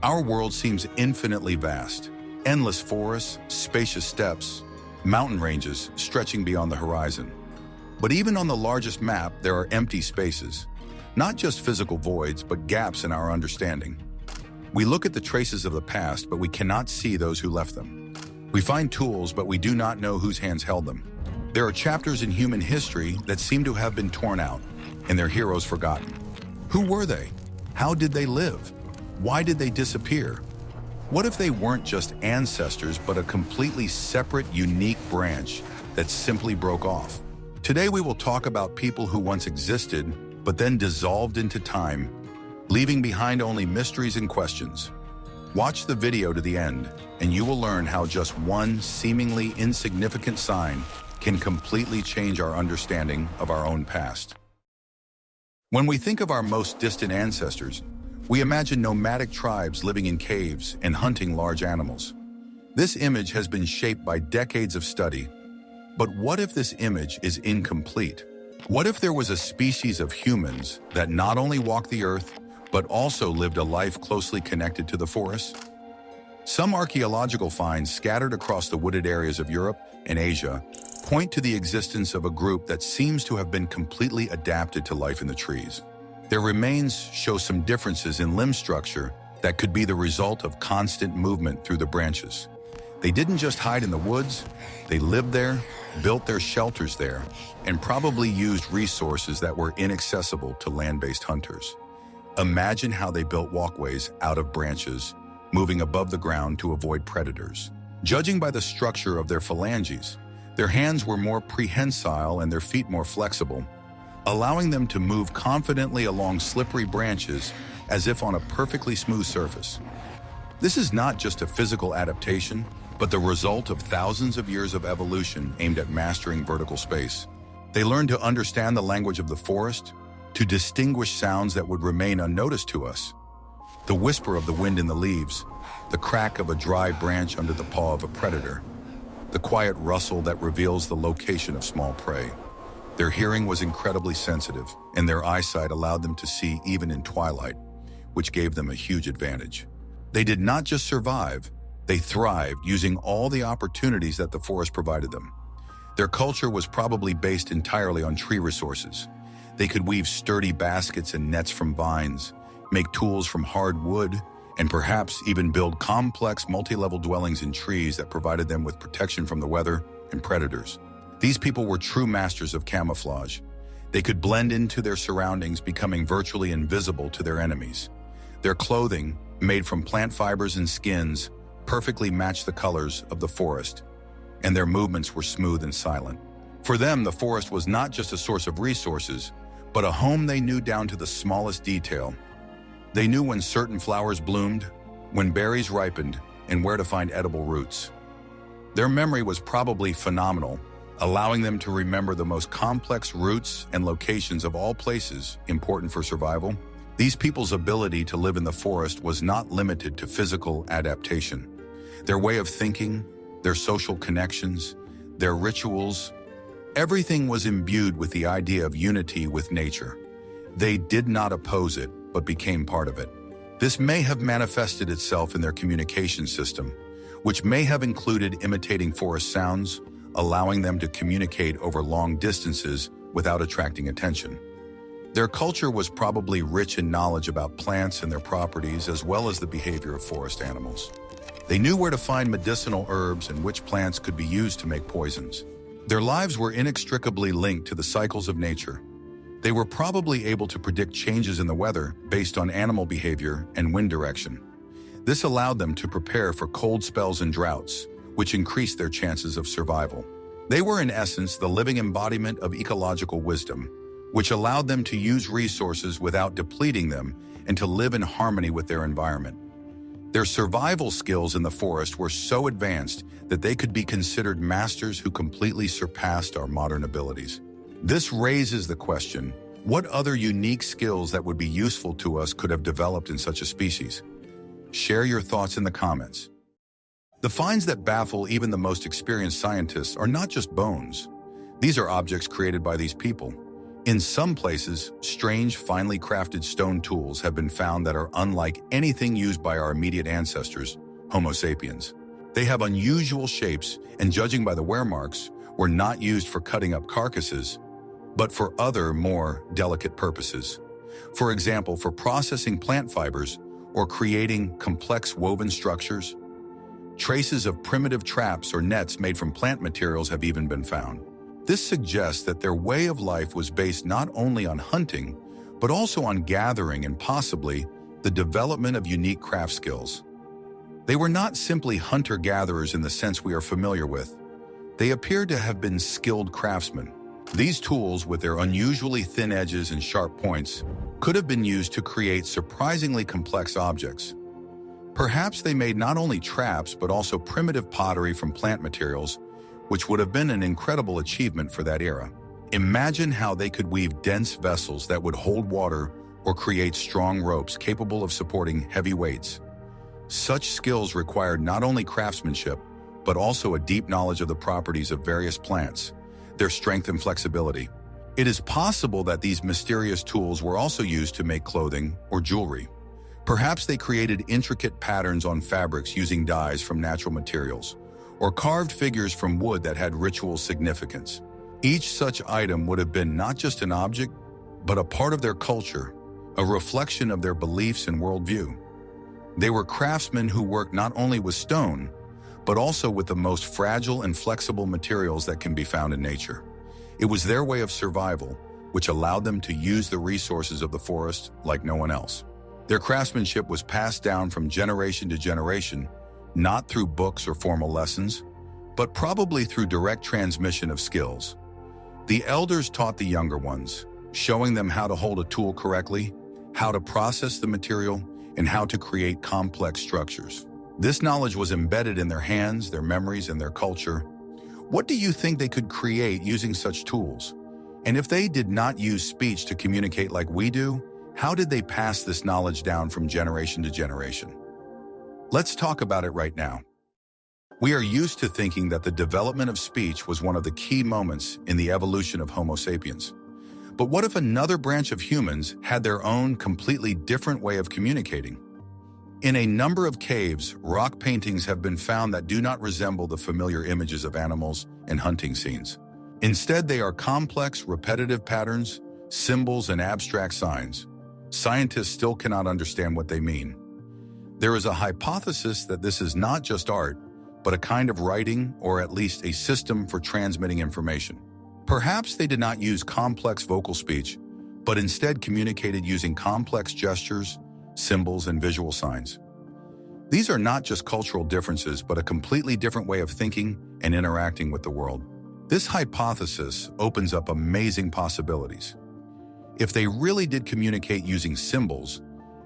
Our world seems infinitely vast. Endless forests, spacious steppes, mountain ranges stretching beyond the horizon. But even on the largest map, there are empty spaces. Not just physical voids, but gaps in our understanding. We look at the traces of the past, but we cannot see those who left them. We find tools, but we do not know whose hands held them. There are chapters in human history that seem to have been torn out, and their heroes forgotten. Who were they? How did they live? Why did they disappear? What if they weren't just ancestors, but a completely separate, unique branch that simply broke off? Today we will talk about people who once existed, but then dissolved into time, leaving behind only mysteries and questions. Watch the video to the end, and you will learn how just one seemingly insignificant sign can completely change our understanding of our own past. When we think of our most distant ancestors, we imagine nomadic tribes living in caves and hunting large animals. This image has been shaped by decades of study. But what if this image is incomplete? What if there was a species of humans that not only walked the earth, but also lived a life closely connected to the forest? Some archaeological finds scattered across the wooded areas of Europe and Asia point to the existence of a group that seems to have been completely adapted to life in the trees. Their remains show some differences in limb structure that could be the result of constant movement through the branches. They didn't just hide in the woods, they lived there, built their shelters there, and probably used resources that were inaccessible to land-based hunters. Imagine how they built walkways out of branches, moving above the ground to avoid predators. Judging by the structure of their phalanges, their hands were more prehensile and their feet more flexible, allowing them to move confidently along slippery branches as if on a perfectly smooth surface. This is not just a physical adaptation, but the result of thousands of years of evolution aimed at mastering vertical space. They learned to understand the language of the forest, to distinguish sounds that would remain unnoticed to us. The whisper of the wind in the leaves, the crack of a dry branch under the paw of a predator, the quiet rustle that reveals the location of small prey. Their hearing was incredibly sensitive, and their eyesight allowed them to see even in twilight, which gave them a huge advantage. They did not just survive, they thrived using all the opportunities that the forest provided them. Their culture was probably based entirely on tree resources. They could weave sturdy baskets and nets from vines, make tools from hard wood, and perhaps even build complex multi-level dwellings in trees that provided them with protection from the weather and predators. These people were true masters of camouflage. They could blend into their surroundings, becoming virtually invisible to their enemies. Their clothing, made from plant fibers and skins, perfectly matched the colors of the forest, and their movements were smooth and silent. For them, the forest was not just a source of resources, but a home they knew down to the smallest detail. They knew when certain flowers bloomed, when berries ripened, and where to find edible roots. Their memory was probably phenomenal, allowing them to remember the most complex routes and locations of all places important for survival. These people's ability to live in the forest was not limited to physical adaptation. Their way of thinking, their social connections, their rituals, everything was imbued with the idea of unity with nature. They did not oppose it, but became part of it. This may have manifested itself in their communication system, which may have included imitating forest sounds, allowing them to communicate over long distances without attracting attention. Their culture was probably rich in knowledge about plants and their properties, as well as the behavior of forest animals. They knew where to find medicinal herbs and which plants could be used to make poisons. Their lives were inextricably linked to the cycles of nature. They were probably able to predict changes in the weather based on animal behavior and wind direction. This allowed them to prepare for cold spells and droughts, which increased their chances of survival. They were, in essence, the living embodiment of ecological wisdom, which allowed them to use resources without depleting them and to live in harmony with their environment. Their survival skills in the forest were so advanced that they could be considered masters who completely surpassed our modern abilities. This raises the question, what other unique skills that would be useful to us could have developed in such a species? Share your thoughts in the comments. The finds that baffle even the most experienced scientists are not just bones. These are objects created by these people, In some places, strange, finely crafted stone tools have been found that are unlike anything used by our immediate ancestors, Homo sapiens. They have unusual shapes and, judging by the wear marks, were not used for cutting up carcasses, but for other, more delicate purposes. For example, for processing plant fibers or creating complex woven structures. Traces of primitive traps or nets made from plant materials have even been found. This suggests that their way of life was based not only on hunting, but also on gathering and possibly the development of unique craft skills. They were not simply hunter-gatherers in the sense we are familiar with. They appear to have been skilled craftsmen. These tools, with their unusually thin edges and sharp points, could have been used to create surprisingly complex objects. Perhaps they made not only traps but also primitive pottery from plant materials, which would have been an incredible achievement for that era. Imagine how they could weave dense vessels that would hold water or create strong ropes capable of supporting heavy weights. Such skills required not only craftsmanship, but also a deep knowledge of the properties of various plants, their strength and flexibility. It is possible that these mysterious tools were also used to make clothing or jewelry. Perhaps they created intricate patterns on fabrics using dyes from natural materials, or carved figures from wood that had ritual significance. Each such item would have been not just an object, but a part of their culture, a reflection of their beliefs and worldview. They were craftsmen who worked not only with stone, but also with the most fragile and flexible materials that can be found in nature. It was their way of survival, which allowed them to use the resources of the forest like no one else. Their craftsmanship was passed down from generation to generation, not through books or formal lessons, but probably through direct transmission of skills. The elders taught the younger ones, showing them how to hold a tool correctly, how to process the material, and how to create complex structures. This knowledge was embedded in their hands, their memories, and their culture. What do you think they could create using such tools? And if they did not use speech to communicate like we do, how did they pass this knowledge down from generation to generation? Let's talk about it right now. We are used to thinking that the development of speech was one of the key moments in the evolution of Homo sapiens. But what if another branch of humans had their own completely different way of communicating? In a number of caves, rock paintings have been found that do not resemble the familiar images of animals and hunting scenes. Instead, they are complex, repetitive patterns, symbols, and abstract signs. Scientists still cannot understand what they mean. There is a hypothesis that this is not just art, but a kind of writing or at least a system for transmitting information. Perhaps they did not use complex vocal speech, but instead communicated using complex gestures, symbols, and visual signs. These are not just cultural differences, but a completely different way of thinking and interacting with the world. This hypothesis opens up amazing possibilities. If they really did communicate using symbols,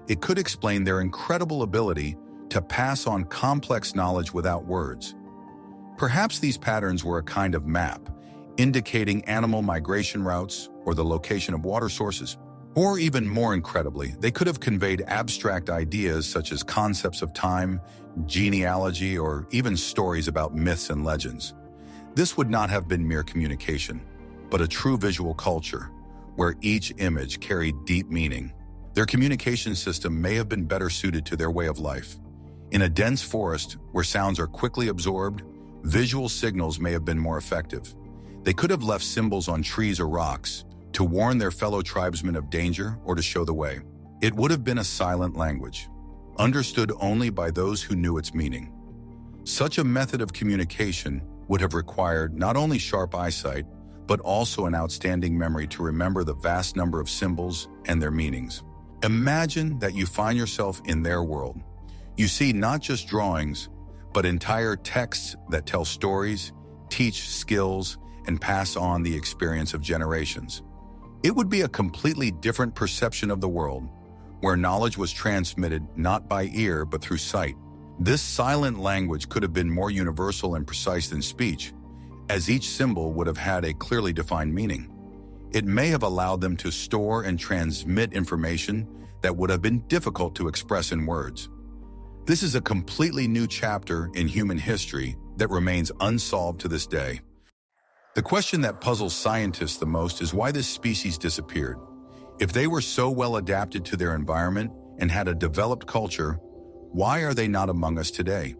it could explain their incredible ability to pass on complex knowledge without words. Perhaps these patterns were a kind of map, indicating animal migration routes or the location of water sources. Or even more incredibly, they could have conveyed abstract ideas such as concepts of time, genealogy, or even stories about myths and legends. This would not have been mere communication, but a true visual culture, where each image carried deep meaning. Their communication system may have been better suited to their way of life. In a dense forest where sounds are quickly absorbed, visual signals may have been more effective. They could have left symbols on trees or rocks to warn their fellow tribesmen of danger or to show the way. It would have been a silent language, understood only by those who knew its meaning. Such a method of communication would have required not only sharp eyesight, but also an outstanding memory to remember the vast number of symbols and their meanings. Imagine that you find yourself in their world. You see not just drawings, but entire texts that tell stories, teach skills, and pass on the experience of generations. It would be a completely different perception of the world, where knowledge was transmitted not by ear but through sight. This silent language could have been more universal and precise than speech, as each symbol would have had a clearly defined meaning. It may have allowed them to store and transmit information that would have been difficult to express in words. This is a completely new chapter in human history that remains unsolved to this day. The question that puzzles scientists the most is why this species disappeared. If they were so well adapted to their environment and had a developed culture, why are they not among us today?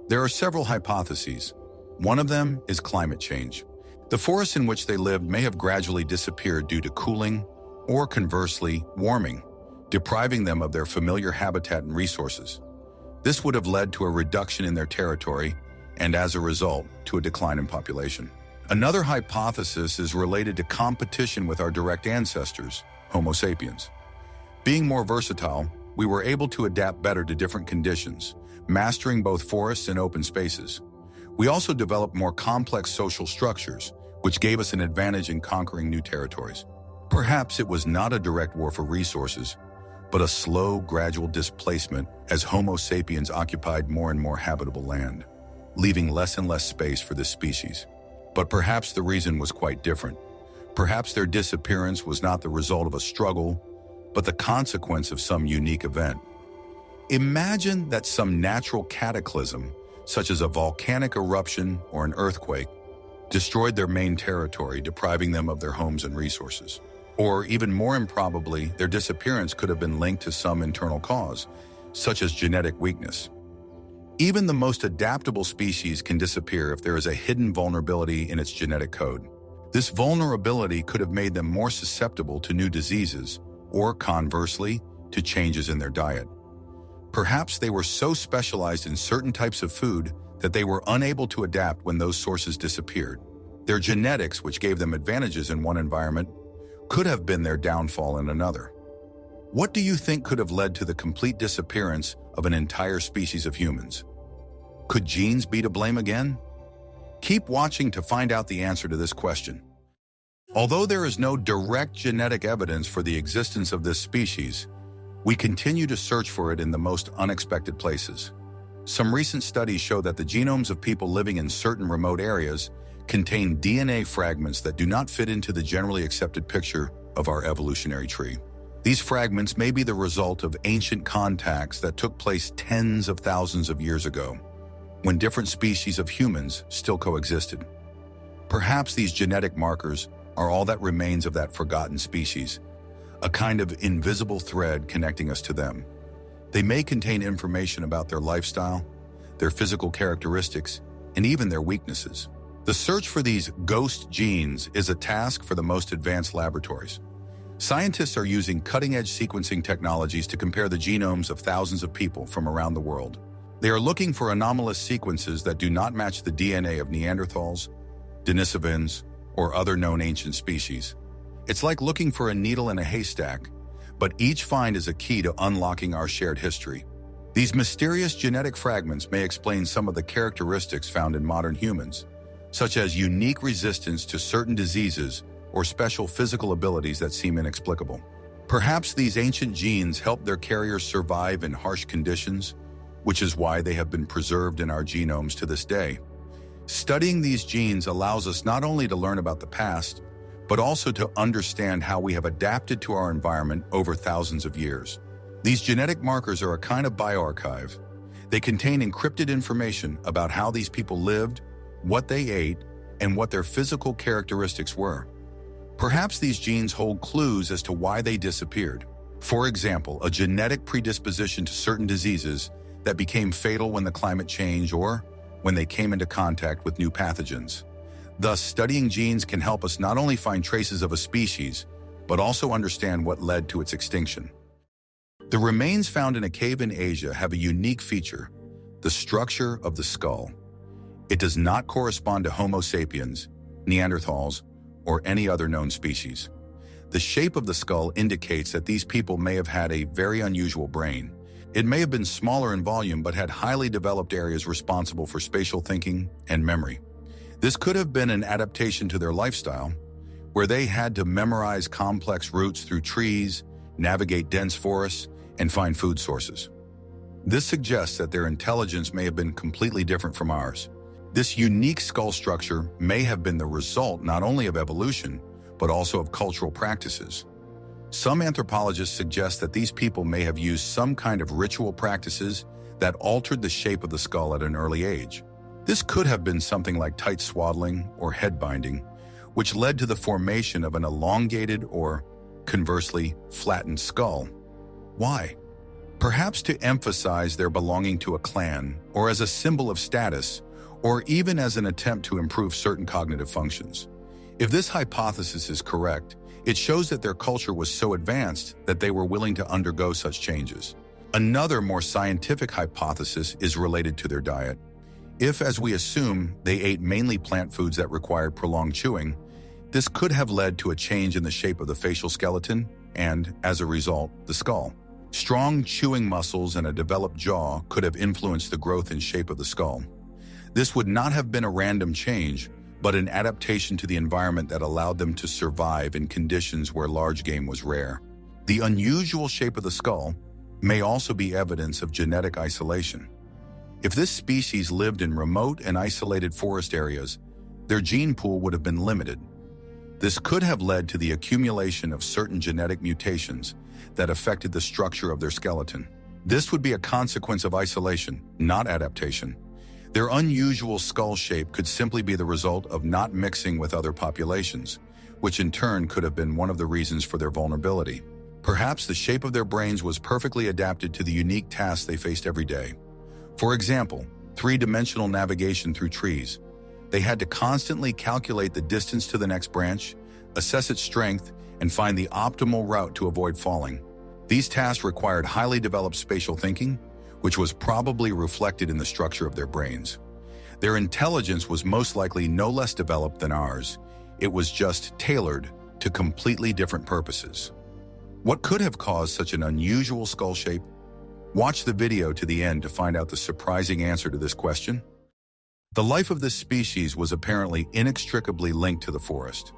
There are several hypotheses. One of them is climate change. The forests in which they lived may have gradually disappeared due to cooling or, conversely, warming, depriving them of their familiar habitat and resources. This would have led to a reduction in their territory and, as a result, to a decline in population. Another hypothesis is related to competition with our direct ancestors, Homo sapiens. Being more versatile, we were able to adapt better to different conditions, mastering both forests and open spaces. We also developed more complex social structures, which gave us an advantage in conquering new territories. Perhaps it was not a direct war for resources, but a slow, gradual displacement as Homo sapiens occupied more and more habitable land, leaving less and less space for this species. But perhaps the reason was quite different. Perhaps their disappearance was not the result of a struggle, but the consequence of some unique event. Imagine that some natural cataclysm, such as a volcanic eruption or an earthquake, destroyed their main territory, depriving them of their homes and resources. Or, even more improbably, their disappearance could have been linked to some internal cause, such as genetic weakness. Even the most adaptable species can disappear if there is a hidden vulnerability in its genetic code. This vulnerability could have made them more susceptible to new diseases, or conversely, to changes in their diet. Perhaps they were so specialized in certain types of food that they were unable to adapt when those sources disappeared. Their genetics, which gave them advantages in one environment, could have been their downfall in another. What do you think could have led to the complete disappearance of an entire species of humans? Could genes be to blame again? Keep watching to find out the answer to this question. Although there is no direct genetic evidence for the existence of this species, we continue to search for it in the most unexpected places. Some recent studies show that the genomes of people living in certain remote areas contain DNA fragments that do not fit into the generally accepted picture of our evolutionary tree. These fragments may be the result of ancient contacts that took place tens of thousands of years ago, when different species of humans still coexisted. Perhaps these genetic markers are all that remains of that forgotten species, a kind of invisible thread connecting us to them. They may contain information about their lifestyle, their physical characteristics, and even their weaknesses. The search for these ghost genes is a task for the most advanced laboratories. Scientists are using cutting-edge sequencing technologies to compare the genomes of thousands of people from around the world. They are looking for anomalous sequences that do not match the DNA of Neanderthals, Denisovans, or other known ancient species. It's like looking for a needle in a haystack, but each find is a key to unlocking our shared history. These mysterious genetic fragments may explain some of the characteristics found in modern humans, such as unique resistance to certain diseases or special physical abilities that seem inexplicable. Perhaps these ancient genes helped their carriers survive in harsh conditions, which is why they have been preserved in our genomes to this day. Studying these genes allows us not only to learn about the past, but also to understand how we have adapted to our environment over thousands of years. These genetic markers are a kind of bioarchive. They contain encrypted information about how these people lived, what they ate, and what their physical characteristics were. Perhaps these genes hold clues as to why they disappeared. For example, a genetic predisposition to certain diseases that became fatal when the climate changed or when they came into contact with new pathogens. Thus, studying genes can help us not only find traces of a species, but also understand what led to its extinction. The remains found in a cave in Asia have a unique feature: the structure of the skull. It does not correspond to Homo sapiens, Neanderthals, or any other known species. The shape of the skull indicates that these people may have had a very unusual brain. It may have been smaller in volume but had highly developed areas responsible for spatial thinking and memory. This could have been an adaptation to their lifestyle, where they had to memorize complex routes through trees, navigate dense forests, and find food sources. This suggests that their intelligence may have been completely different from ours. This unique skull structure may have been the result not only of evolution, but also of cultural practices. Some anthropologists suggest that these people may have used some kind of ritual practices that altered the shape of the skull at an early age. This could have been something like tight swaddling or head binding, which led to the formation of an elongated or, conversely, flattened skull. Why? Perhaps to emphasize their belonging to a clan, or as a symbol of status, or even as an attempt to improve certain cognitive functions. If this hypothesis is correct, it shows that their culture was so advanced that they were willing to undergo such changes. Another more scientific hypothesis is related to their diet. If, as we assume, they ate mainly plant foods that required prolonged chewing, this could have led to a change in the shape of the facial skeleton and, as a result, the skull. Strong chewing muscles and a developed jaw could have influenced the growth and shape of the skull. This would not have been a random change, but an adaptation to the environment that allowed them to survive in conditions where large game was rare. The unusual shape of the skull may also be evidence of genetic isolation. If this species lived in remote and isolated forest areas, their gene pool would have been limited. This could have led to the accumulation of certain genetic mutations that affected the structure of their skeleton. This would be a consequence of isolation, not adaptation. Their unusual skull shape could simply be the result of not mixing with other populations, which in turn could have been one of the reasons for their vulnerability. Perhaps the shape of their brains was perfectly adapted to the unique tasks they faced every day. For example, three-dimensional navigation through trees. They had to constantly calculate the distance to the next branch, assess its strength, and find the optimal route to avoid falling. These tasks required highly developed spatial thinking, which was probably reflected in the structure of their brains. Their intelligence was most likely no less developed than ours. It was just tailored to completely different purposes. What could have caused such an unusual skull shape? Watch the video to the end to find out the surprising answer to this question. The life of this species was apparently inextricably linked to the forest.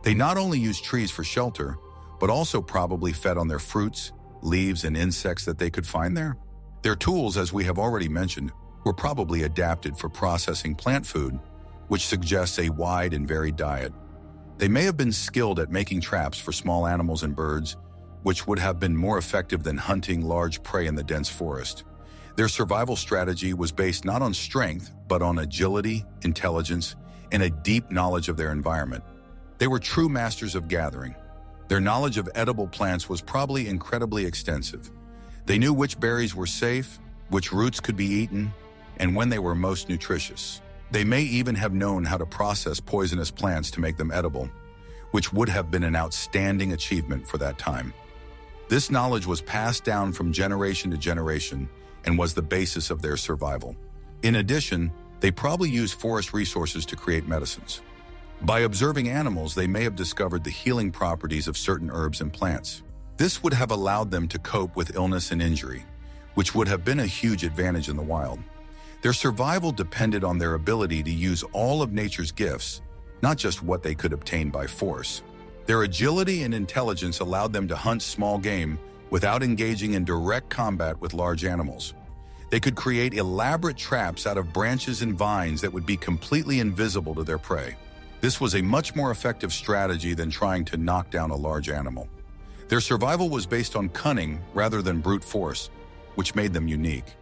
They not only used trees for shelter, but also probably fed on their fruits, leaves, and insects that they could find there. Their tools, as we have already mentioned, were probably adapted for processing plant food, which suggests a wide and varied diet. They may have been skilled at making traps for small animals and birds, which would have been more effective than hunting large prey in the dense forest. Their survival strategy was based not on strength, but on agility, intelligence, and a deep knowledge of their environment. They were true masters of gathering. Their knowledge of edible plants was probably incredibly extensive. They knew which berries were safe, which roots could be eaten, and when they were most nutritious. They may even have known how to process poisonous plants to make them edible, which would have been an outstanding achievement for that time. This knowledge was passed down from generation to generation and was the basis of their survival. In addition, they probably used forest resources to create medicines. By observing animals, they may have discovered the healing properties of certain herbs and plants. This would have allowed them to cope with illness and injury, which would have been a huge advantage in the wild. Their survival depended on their ability to use all of nature's gifts, not just what they could obtain by force. Their agility and intelligence allowed them to hunt small game without engaging in direct combat with large animals. They could create elaborate traps out of branches and vines that would be completely invisible to their prey. This was a much more effective strategy than trying to knock down a large animal. Their survival was based on cunning rather than brute force, which made them unique.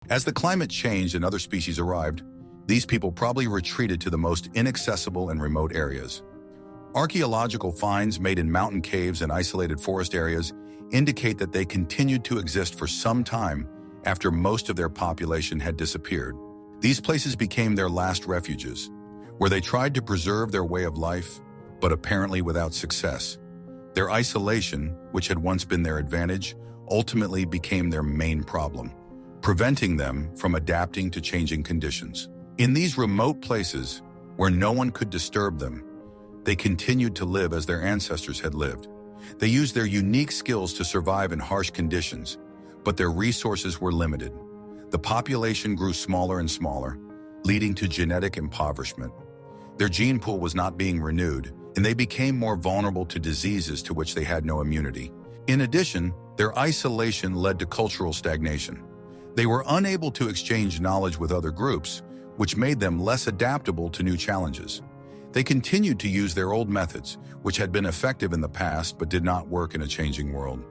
As the climate changed and other species arrived, these people probably retreated to the most inaccessible and remote areas. Archaeological finds made in mountain caves and isolated forest areas indicate that they continued to exist for some time after most of their population had disappeared. These places became their last refuges, where they tried to preserve their way of life, but apparently without success. Their isolation, which had once been their advantage, ultimately became their main problem, preventing them from adapting to changing conditions. In these remote places, where no one could disturb them, they continued to live as their ancestors had lived. They used their unique skills to survive in harsh conditions, but their resources were limited. The population grew smaller and smaller, leading to genetic impoverishment. Their gene pool was not being renewed, and they became more vulnerable to diseases to which they had no immunity. In addition, their isolation led to cultural stagnation. They were unable to exchange knowledge with other groups, which made them less adaptable to new challenges. They continued to use their old methods, which had been effective in the past but did not work in a changing world.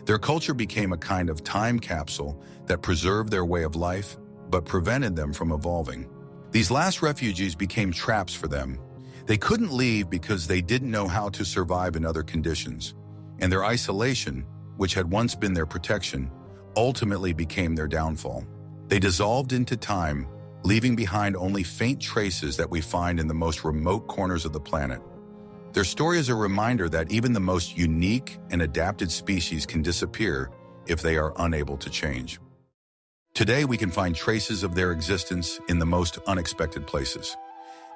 Their culture became a kind of time capsule that preserved their way of life but prevented them from evolving. These last refugees became traps for them. They couldn't leave because they didn't know how to survive in other conditions, and their isolation, which had once been their protection, ultimately became their downfall. They dissolved into time, leaving behind only faint traces that we find in the most remote corners of the planet. Their story is a reminder that even the most unique and adapted species can disappear if they are unable to change. Today, we can find traces of their existence in the most unexpected places.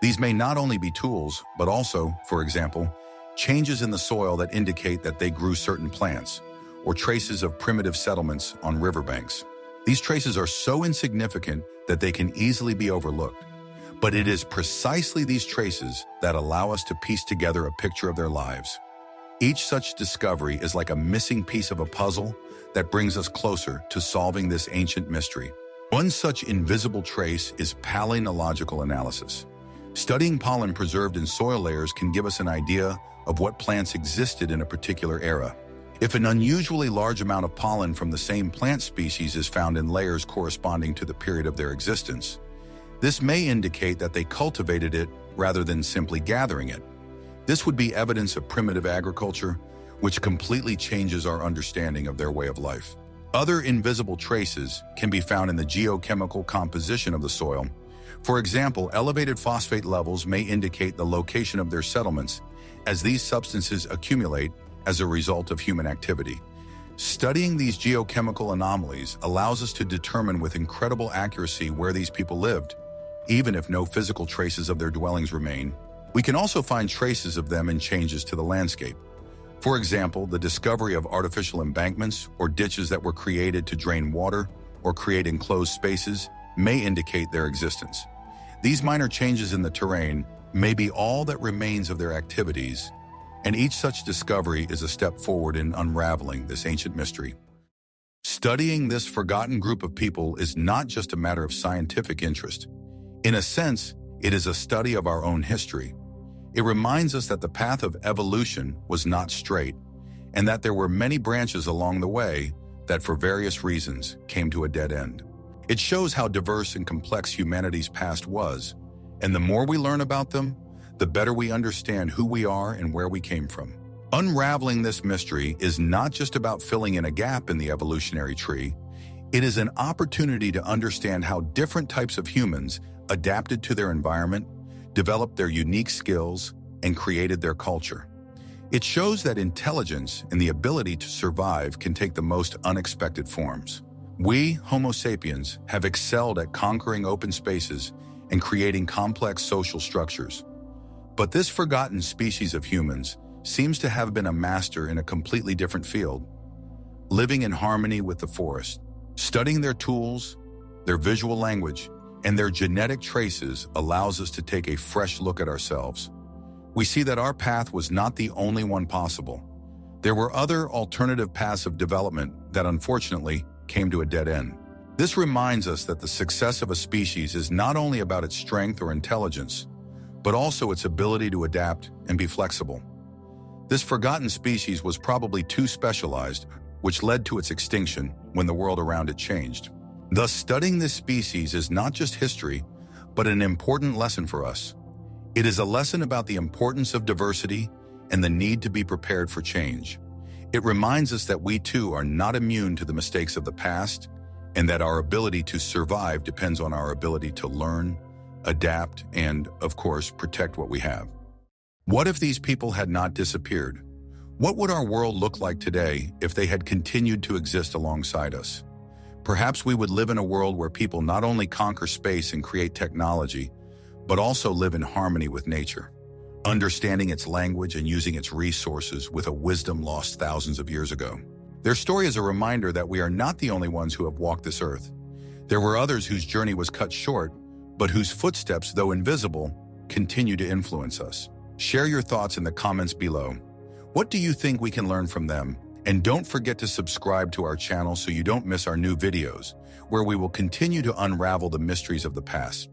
These may not only be tools, but also, for example, changes in the soil that indicate that they grew certain plants, or traces of primitive settlements on riverbanks. These traces are so insignificant that they can easily be overlooked. But it is precisely these traces that allow us to piece together a picture of their lives. Each such discovery is like a missing piece of a puzzle that brings us closer to solving this ancient mystery. One such invisible trace is palynological analysis. Studying pollen preserved in soil layers can give us an idea of what plants existed in a particular era. If an unusually large amount of pollen from the same plant species is found in layers corresponding to the period of their existence, this may indicate that they cultivated it rather than simply gathering it. This would be evidence of primitive agriculture, which completely changes our understanding of their way of life. Other invisible traces can be found in the geochemical composition of the soil. For example, elevated phosphate levels may indicate the location of their settlements, as these substances accumulate as a result of human activity. Studying these geochemical anomalies allows us to determine with incredible accuracy where these people lived, even if no physical traces of their dwellings remain. We can also find traces of them in changes to the landscape. For example, the discovery of artificial embankments or ditches that were created to drain water or create enclosed spaces may indicate their existence. These minor changes in the terrain may be all that remains of their activities, and each such discovery is a step forward in unraveling this ancient mystery. Studying this forgotten group of people is not just a matter of scientific interest. In a sense, it is a study of our own history. It reminds us that the path of evolution was not straight, and that there were many branches along the way that for various reasons came to a dead end. It shows how diverse and complex humanity's past was, and the more we learn about them, the better we understand who we are and where we came from. Unraveling this mystery is not just about filling in a gap in the evolutionary tree. It is an opportunity to understand how different types of humans adapted to their environment, developed their unique skills, and created their culture. It shows that intelligence and the ability to survive can take the most unexpected forms. We, Homo sapiens, have excelled at conquering open spaces and creating complex social structures. But this forgotten species of humans seems to have been a master in a completely different field, living in harmony with the forest. Studying their tools, their visual language, and their genetic traces allows us to take a fresh look at ourselves. We see that our path was not the only one possible. There were other alternative paths of development that unfortunately came to a dead end. This reminds us that the success of a species is not only about its strength or intelligence, but also its ability to adapt and be flexible. This forgotten species was probably too specialized, which led to its extinction when the world around it changed. Thus, studying this species is not just history, but an important lesson for us. It is a lesson about the importance of diversity and the need to be prepared for change. It reminds us that we too are not immune to the mistakes of the past, and that our ability to survive depends on our ability to learn, adapt, and, of course, protect what we have. What if these people had not disappeared? What would our world look like today if they had continued to exist alongside us? Perhaps we would live in a world where people not only conquer space and create technology, but also live in harmony with nature, understanding its language and using its resources with a wisdom lost thousands of years ago. Their story is a reminder that we are not the only ones who have walked this earth. There were others whose journey was cut short, but whose footsteps, though invisible, continue to influence us. Share your thoughts in the comments below. What do you think we can learn from them? And don't forget to subscribe to our channel so you don't miss our new videos, where we will continue to unravel the mysteries of the past.